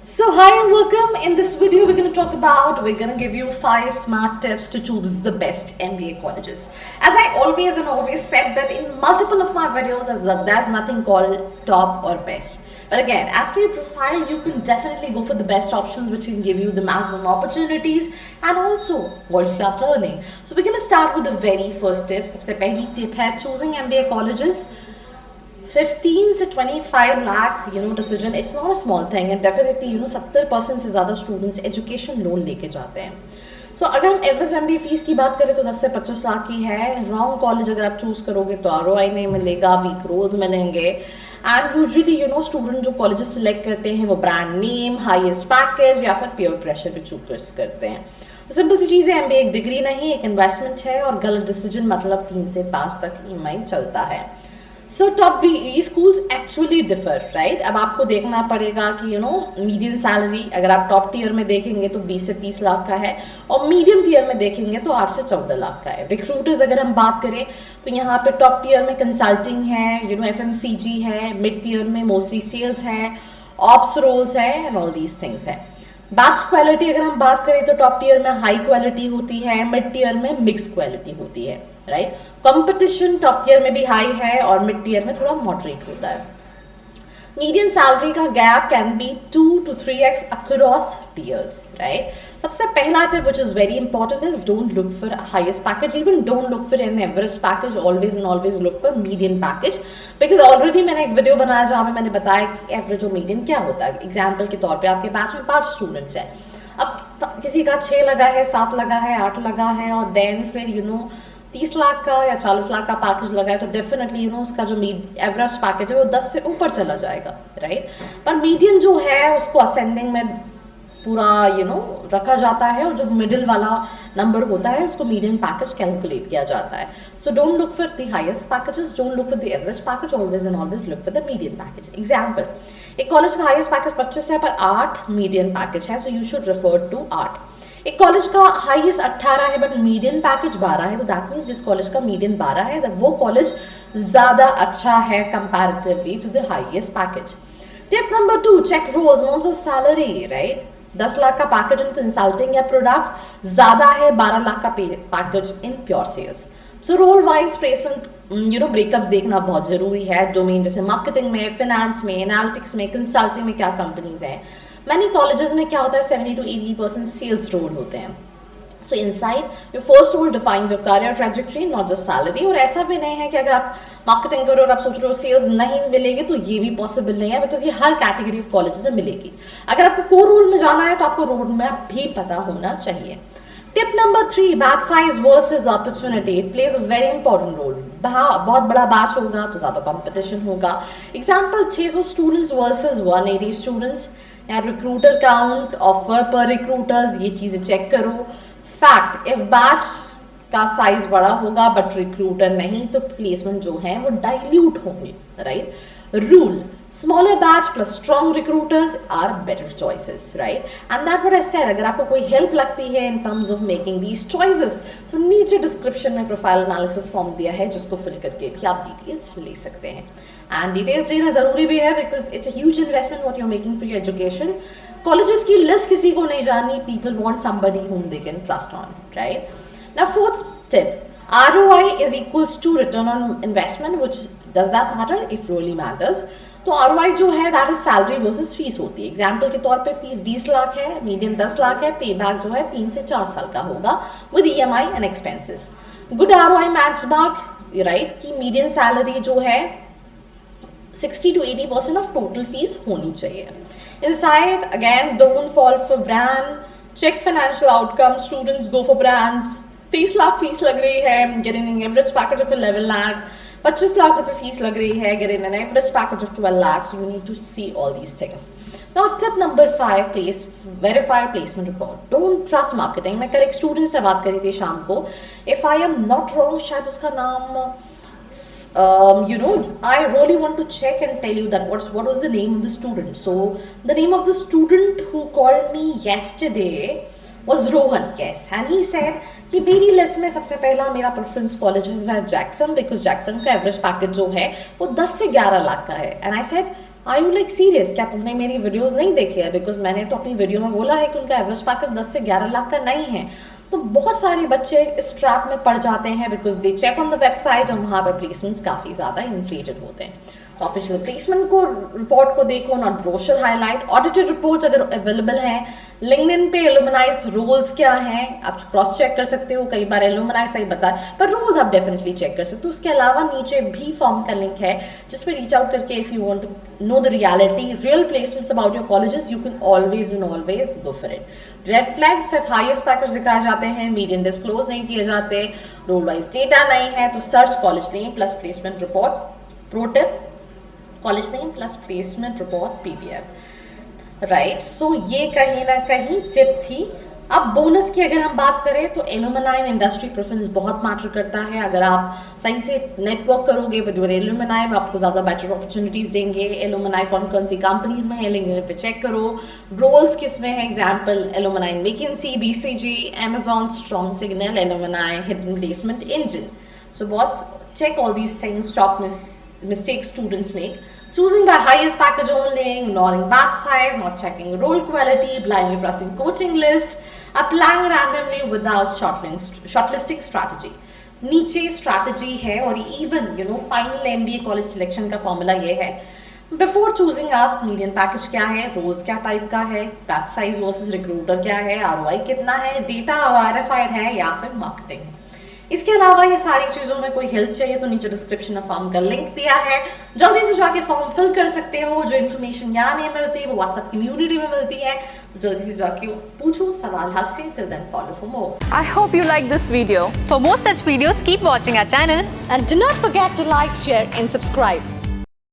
So hi and welcome. In this video we're going to give you 5 smart tips to choose the best MBA colleges. As I always said that in multiple of my videos that there's nothing called top or best. But again, as per your profile, you can definitely go for the best options which can give you the maximum opportunities and also world-class learning. So we're going to start with the very first tip. सबसे पहली tip है choosing MBA colleges. 15 से 25 lakh decision it's not a small thing and definitely 70% से ज़्यादा students education loan लेके जाते हैं. सो अगर हम एवरेज MBA फीस की बात करें तो 10 से 25 लाख की है. रॉन्ग कॉलेज अगर आप चूज़ करोगे तो ROI नहीं मिलेगा, वीक रोल्स मिलेंगे एंड यूजुअली स्टूडेंट जो कॉलेजेस सिलेक्ट करते हैं वो ब्रांड नेम, हाईएस्ट पैकेज या फिर पीयर प्रेशर पे चूज करते हैं. सिंपल सी चीज़ है, MBA एक डिग्री नहीं एक इन्वेस्टमेंट है और गलत डिसीजन मतलब 3 से 5 तक EMI चलता है. So top B schools actually differ right. अब आपको देखना पड़ेगा कि मीडियम सैलरी अगर आप टॉप टीयर में देखेंगे तो 20 से 30 लाख का है और मीडियम टीयर में देखेंगे तो 8 से 14 लाख का है. रिक्रूटर्स अगर हम बात करें तो यहाँ पे टॉप टीयर में कंसल्टिंग है, FMCG है, मिड टीयर में मोस्टली सेल्स है, ऑप्स रोल्स है एंड ऑल दीज थिंग्स है. बैच क्वालिटी अगर हम बात करें तो टॉप टीयर में हाई क्वालिटी होती है, मिड टीयर में मिक्स क्वालिटी होती है राइट. कंपटीशन टॉप टीयर में भी हाई है और मिड टीयर में थोड़ा मॉडरेट होता है. मीडियन सैलरी का gap can be 2 to 3x across tears right. सबसे पहला tip which is very important is don't look for highest package, even don't look for an average package, always look for median package. Because already मैंने एक video बनाया जहाँ पे मैंने बताया कि एवरेज और मीडियन क्या होता है. एग्जाम्पल के तौर पर आपके बैच में 5 स्टूडेंट्स हैं, अब किसी का 6 लगा है, 7 लगा है, 8 लगा है और देन फिर 30 लाख का या 40 लाख का पैकेज लगा है तो डेफिनेटली उसका जो एवरेज पैकेज है वो 10 से ऊपर चला जाएगा राइट. पर मीडियन जो है उसको असेंडिंग में पूरा रखा जाता है और जो मिडिल वाला नंबर होता है उसको मीडियन पैकेज कैलकुलेट किया जाता है. So don't look for the highest packages, don't look for the average package, always look for the median package. Example, एक कॉलेज का हाईएस्ट पैकेज 25 है पर 8 मीडियन पैकेज है, so you should refer to 8. एक college का highest 18 है but median package 12 है तो दैट मीन्स जिस कॉलेज का मीडियन 12 है वो कॉलेज ज़्यादा अच्छा है comparatively to the highest package. Tip number 2, check roles not just salary right. 10 lakh का पैकेज इन कंसल्टिंग या प्रोडक्ट ज़्यादा है 12 लाख का package in pure sales. So role wise placement breakups देखना बहुत ज़रूरी है. डोमेन जैसे मार्केटिंग में, फिनेंस में, एनालिटिक्स में, कंसल्टिंग में क्या कंपनीज हैं. मैनी कॉलेजेस में क्या होता है 70 to 80% सेल्स रोल होते हैं. So inside your first role defines your career trajectory not just salary. और ऐसा भी नहीं है कि अगर आप मार्केटिंग करो और आप सोच रहे हो सेल्स नहीं मिलेगी तो ये भी पॉसिबल नहीं है बिकॉज ये हर कैटेगरी ऑफ कॉलेजेस में मिलेगी. अगर आपको कोर रोल में जाना है तो आपको रोल मैप भी पता होना चाहिए. Tip number 3, batch size versus opportunity. It plays a very important role. बहुत बड़ा बैच होगा तो ज़्यादा कंपटीशन होगा. Example 600 students versus 180 students. या रिक्रूटर काउंट, ऑफर पर रिक्रूटर्स, ये चीज़ें चेक करो. फैक्ट, इफ बैच का साइज बड़ा होगा बट रिक्रूटर नहीं तो प्लेसमेंट जो है वो डाइल्यूट होंगे right. Rule, smaller batch plus strong recruiters are better choices right. and that what I said, अगर आपको कोई हेल्प लगती है in terms of making these choices so नीचे डिस्क्रिप्शन में प्रोफाइल एनालिसिस फॉर्म दिया है जिसको फिल करके भी आप डिटेल्स ले सकते हैं. एंड डिटेल्स लेना ज़रूरी भी है because it's a huge investment what you are making for your education. Colleges की लिस्ट किसी को नहीं जाननी, people want somebody whom they can trust on right. Now fourth tip, ROI is equals to return on investment. Which does that matter? It really matters. तो ROI जो है that is salary versus fees होती है. Example के तौर पे fees 20 lakh है, medium 10 lakh है, पे बैक जो है 3 से 4 साल का होगा with EMI and expenses. Good ROI match mark right कि मीडियम सैलरी जो है 60 to 80% ऑफ टोटल फीस होनी चाहिए. Inside again don't fall for brand, check financial outcome. Students go for brands. 30 lakh fees लग रही है, getting an average package of 11 lakh. 25 lakh रुपए fees लग रही है, getting an average package of 12 lakhs. You need to see all these things. Now tip number 5, verify placement report. Don't trust marketing. मैं कल एक स्टूडेंट से बात करी थी शाम को. If I am not wrong, शायद उसका नाम I really want to check and tell you that what was the name of the student. So the name of the student who called me yesterday was Rohan. Yes, and he said कि मेरी list में सबसे पहला मेरा preference college है Jackson because Jackson का average package जो है वो 10 से 11 लाख का है. And I said are you like serious, क्या तुमने मेरी वीडियोस नहीं देखी है? बिकॉज मैंने तो अपनी वीडियो में बोला है कि उनका एवरेज पैकेज 10 से 11 लाख का नहीं है। तो बहुत सारे बच्चे इस ट्रैप में पड़ जाते हैं because they check on the website और वहाँ पर प्लेसमेंट्स काफ़ी ज़्यादा इन्फ्लेटेड होते हैं। तो ऑफिशियल प्लेसमेंट को रिपोर्ट को देखो, not brochure highlight. Audited reports अगर अवेलेबल हैं, लिंक्डइन पे एलुमनाइज रोल्स क्या हैं आप क्रॉस चेक कर सकते हो। कई बार एलुमनाइज सही बताए पर रोल्स आप डेफिनेटली चेक कर सकते हो। उसके अलावा नीचे भी फॉर्म का लिंक है जिसमें रीच आउट करके if you want to know the reality real placements about your colleges you can always go for it. Red flags सिर्फ हाईएस्ट पैकेज दिखाए जाते हैं, मीडियन डिस्क्लोज नहीं किए जाते, रोल वाइज डेटा नहीं है। तो search college name plus placement report. Pro tip, college name plus placement report PDF, right. So ये कहीं ना कहीं टिप थी। अब बोनस की अगर हम बात करें तो एलुमनाई इंडस्ट्री प्रेफरेंस बहुत मैटर करता है। अगर आप सही से नेटवर्क करोगे विद एलुमनाई में आपको ज़्यादा बेटर अपॉर्चुनिटीज़ देंगे। एलुमनाई कौन कौन सी कंपनीज में है लिंक्डइन पे चेक करो। रोल्स किस में है, example alumni vacancy, BCG, Amazon, strong signal, alumni hidden placement engine. So boss check all these things, stop mistakes students make. Choosing by highest package only, ignoring batch size, not checking role quality, blindly trusting coaching list, applying randomly without shortlisting strategy. नीचे strategy है और even final MBA college selection का formula ये है। Before choosing ask median package क्या है, roles क्या type का है, batch size versus recruiter क्या है, ROI कितना है, data verified है या फिर marketing। इसके अलावा ये सारी चीज़ों में कोई हेल्प चाहिए तो नीचे डिस्क्रिप्शन में फॉर्म का लिंक दिया है, जल्दी से जाके फॉर्म फिल कर सकते हो। जो इन्फॉर्मेशन यहाँ नहीं मिलती वो व्हाट्सएप कम्युनिटी में मिलती है, तो जल्दी से जाके पूछो सवाल हक से। Till then follow for more. I hope you like this video. For more such videos, keep watching our channel. And do not forget to like, share and subscribe.